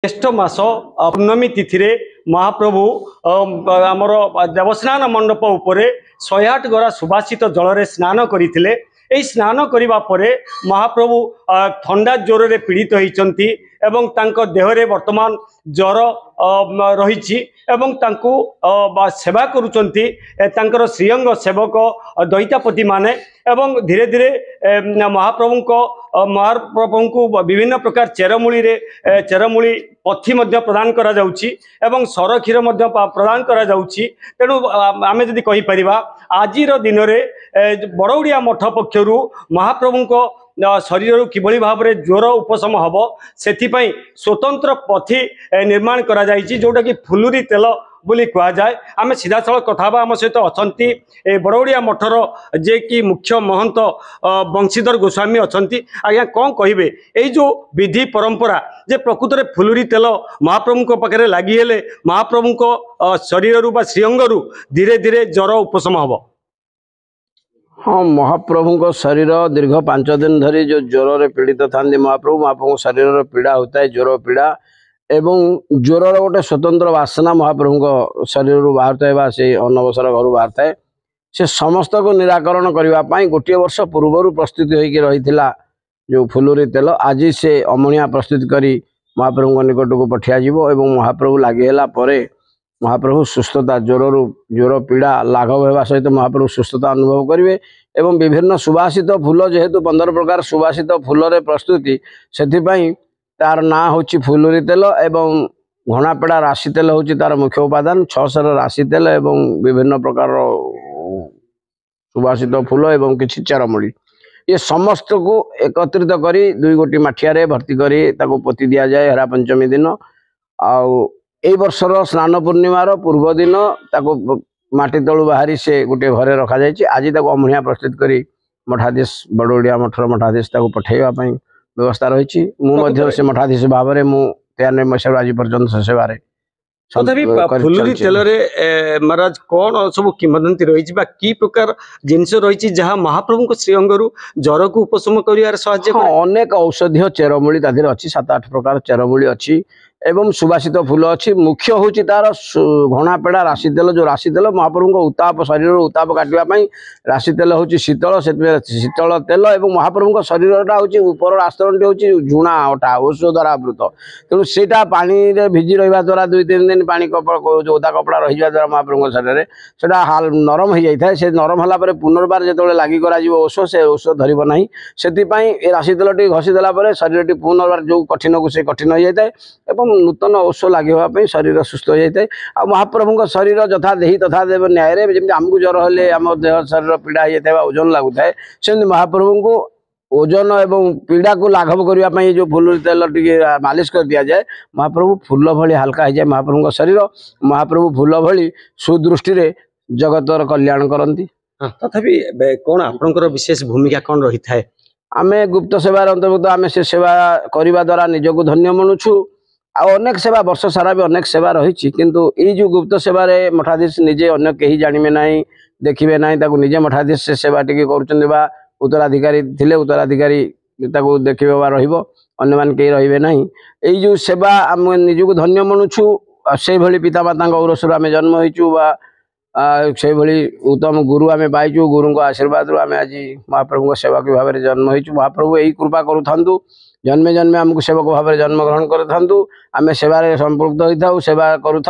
ज्येष्ठ मास पूर्णमी तिथि रे महाप्रभु आमर देवस्नान मंडप उपरे 108 गरा सुभाषित जल रे स्नान करथिले। एई स्नान करिबा परे महाप्रभु ठंडा ज्वर रे पीड़ित होइचंती एवं तांको देह रे वर्तमान ज्वर रहिछि एवं तांको सेवा करूचंती तांकर श्रीअंग सेवक दैतापति माने एवं धीरे धीरे महाप्रभु को विभिन्न प्रकार चेरमूली पथी प्रदान करा जाउछि एवं सर क्षीर प्रदान करा जाउछि। तेणु आमे जदि कहि परिबा आजिर दिन में बड़ौड़िया मठ पक्षरु महाप्रभु को शरीर किभली भाव में ज्वर उपशम हम से स्वतंत्र पथी निर्माण करा जाइछि जोटा कि फुलुरी तेल बोली कह जाए। आम सीधा सड़क कथा आम सहित अच्छा बड़ौड़िया मठर जे कि मुख्य महंत बंशीधर गोस्वामी अच्छा आज्ञा कौन कहे यही जो विधि परंपरा जे प्रकृत में फुलुरी तेल महाप्रभु पाखे लगिले महाप्रभु को शरीर श्रीअंगरू धीरे धीरे ज्वर उपशम हम। हाँ, महाप्रभु को शरीर दीर्घ 5 दिन धरी जो ज्वर पीड़ित था महाप्रभु शरीर पीड़ा होता है ज्वर पीड़ा एवं ज्वर गोटे स्वतंत्र वासना महाप्रभु को शरीर बाहर था से अनवसर घर बाहर थाए से समस्त को निराकरण करने गोटे वर्ष पूर्वर प्रस्तुति होगी रही जो फुलुरी तेल आज से अमणिया प्रस्तुत करी महाप्रभु निकट को पठाଯିव एवं महाप्रभु लगिला महाप्रभु सुस्थता ज्वर पीड़ा लाघव होगा सहित महाप्रभु सुस्थता अनुभव करेंगे एवं विभिन्न सुवासित फूल जेहेतु 15 प्रकार सुवासित फूल प्रस्तुति से तार ना हूँ फुलुरी तेल एवं घणापेड़ा राशि तेल हूँ तार मुख्य उपादान 600 राशि तेल एवं विभिन्न प्रकार सुवासित फूल एवं किसी चेरमूली ये समस्त को एकत्रित करी 2 गोटी माठिया भर्ती करी ताको पोती दिया जाए हेरा पंचमी दिन आउ ए वर्षर स्नान पूर्णिमार पूर्व दिन ताको माटी तलू बाहरी से गोटे घरे रखा जाए। आज ताको अमणिया प्रस्तुत करी मठाधीश बड़ौड़िया मठर मठाधीश ताको पठेଇବା ପାଇଁ व्यवस्था रही मुझे से मठाधीश भाव में 93 मसीह आज पर्यटन सेवारे फुलुरी तेल महाराज कौन सब किंवदंती रही कि प्रकार जिनस रही जहाँ महाप्रभु को श्रीअंगरू ज्वर को उपशम कर अनेक औषधीय चेरमूली अच्छी 7-8 प्रकार चेरमूली अच्छी एवं सुवासित फूल अच्छी मुख्य हूँ तार घणापेड़ा राशि तेल जो राशि तेल महाप्रभु को उत्ताप शरीर उत्ताप काटापी राशि तेल हूँ शीतल शीतल तेल एवं महाप्रभु को शरीरटा हूँ ऊपर आस्तरण हूँ झुणा अटा औषध द्वारा आवृत तेणु सेटा पानी भिजी रहा द्वारा 2-3 दिन पानी जो ओदा कपड़ा रही द्वारा महाप्रभु शरीर से नरम हो जाए से नरम है पुनर्बार जो लगी औषध से औषध धरब ना से राशि तेल टी घसीदेला शरीर पुनर्बार जो कठिन को से कठिन हो जाए और नूतन औषध लगे शरीर सुस्थ हो जाए आ महाप्रभु शरीर जथा देही तथा देव न्याय जमी आमको ज्वर हेले आम देह शरीर पीड़ा हो जाए ओजन लगुए सेमती महाप्रभु को ओजन एवं पीड़ा को लाघव करने जो फुलुरी तेल टी मालिश कर दि जाए महाप्रभु फूल भली हल्का हो जाए महाप्रभु शरीर महाप्रभु फूल भली सुदृष्टि जगतर कल्याण करती। तथापि कौन आपंकर विशेष भूमिका कौन रही थाए आमे गुप्त सेवार अंतर्गत आमे से सेवा करने द्वारा निजक धन्य मनुछु अनेक सेवा वर्ष सारा भी अनेक सेवा रही किंतु ये जो गुप्त सेवार मठाधीश निजे अन्य कहीं जानवे ना देखिए ना निजे मठाधीश से सेवा टी कर उत्तराधिकारी थिले उत्तराधिकारी देखिए अन्य मान कहीं रे ना यही जो सेवा आम निजक धन्य मनुछु से भली पितामाता औरसर आम जन्म होइचु से भली उत्तम गुरु आम पाइचु गुरु आशीर्वाद आम आज महाप्रभु सेवक भाव में जन्म होइचु महाप्रभु यही कृपा करूँ जन्मे जन्मे आमको सेवक भाव में जन्म ग्रहण करूँ आम सेवार संपृक्त होता सेवा करूँ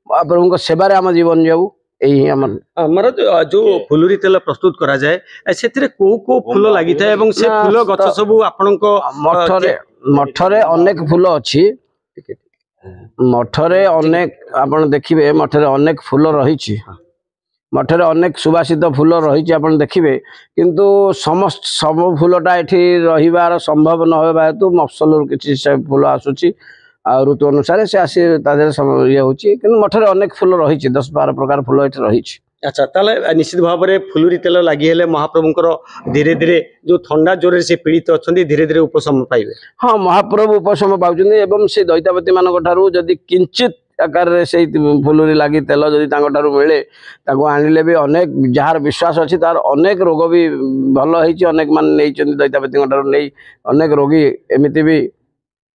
महाप्रभु सेवार आम जीवन जाऊ यही आमर जो फुलुरी तेल प्रस्तुत करा जाए से को फूल लगी था से फूल गछ सब मठरे अनेक फूल अच्छी मठरे अनेक आप देखिए मठरे अनेक फूल रही मठरे अनेक सुवासित फूल रही आप देखिए किंतु समस्त सब फूलटा ये रहीबार संभव न होगा हेतु मफसल किसी से फूल आसूची ऋतु अनुसार से आसी ये हूँ कि मठरे अनेक फूल रही 10-12 प्रकार फूल ये रही। अच्छा ताले निश्चित भाव में फुलुरी तेल लगी हेले महाप्रभुंकर धीरे धीरे जो ठंडा ज्वर से पीड़ित अच्छा धीरे धीरे उपशम पाइबे। हाँ, महाप्रभु उपशम पाउछन्ति से दैतापति मानक ठारू जदि किंचित आकार से फुलुरी लगी तेल जदि मिले आणिले भी अनेक जार विश्वास अच्छी तार अनेक रोग भी भल होती अनेक मान नहीं दैतापति नहीं अनेक रोगी एमती भी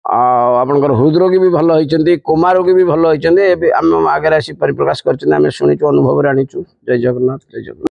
ଆପଣଙ୍କର ହୃଦରୋଗୀ ବି ଭଲ ହେଇଛନ୍ତି, କୋମା ରୋଗୀ ବି ଭଲ ହେଇଛନ୍ତି। ଏବେ ଆମ ଆଗରେ ଆସି ପରିପ୍ରକାଶ କରିଛନ୍ତି, ଆମେ ଶୁଣିଛୁ, ଅନୁଭବରେ ଆଣିଛୁ। ଜୟ ଜଗନ୍ନାଥ, ଜୟ ଜଗନ୍ନାଥ।